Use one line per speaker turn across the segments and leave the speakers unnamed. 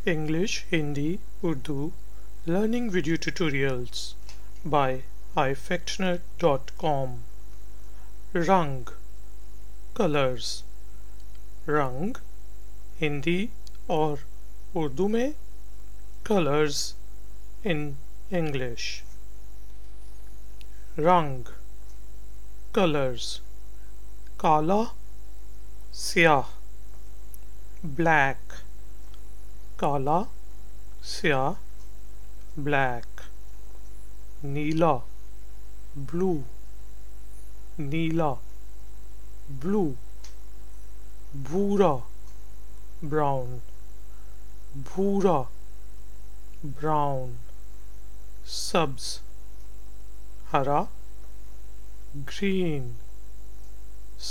English, Hindi, Urdu learning video tutorials by ifactner.com. रंग colors रंग हिंदी और उर्दू में colors in English. रंग colors काला स्याह black काला स्याह black नीला blue नीला blue भूरा brown भूरा brown सब्ज हरा green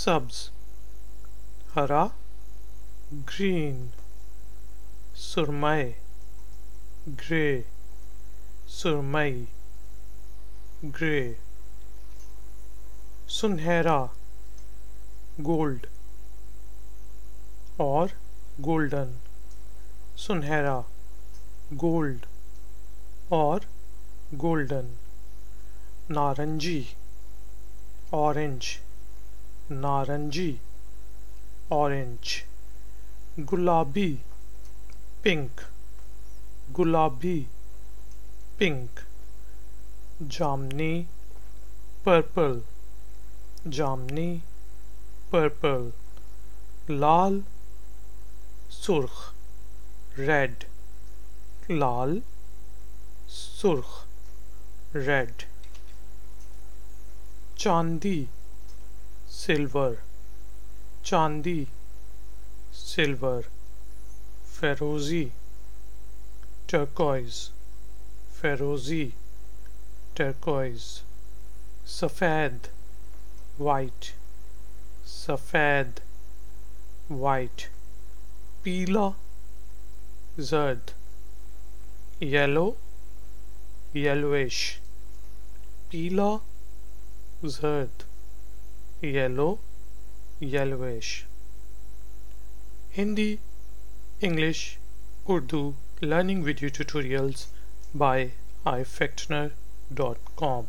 सब्ज हरा green सुरमई grey सुरमई grey सुनहरा gold और golden सुनहरा gold और golden नारंगी orange नारंगी orange गुलाबी pink गुलाबी pink जामनी purple जामनी purple लाल सुर्ख red लाल सुर्ख red चांदी silver चांदी silver ferozi turquoise ferozi turquoise सफेद white सफेद white पीला जर्द yellow yellowish पीला जर्द yellow yellowish Hindi English Urdu learning video tutorials by ifactner.com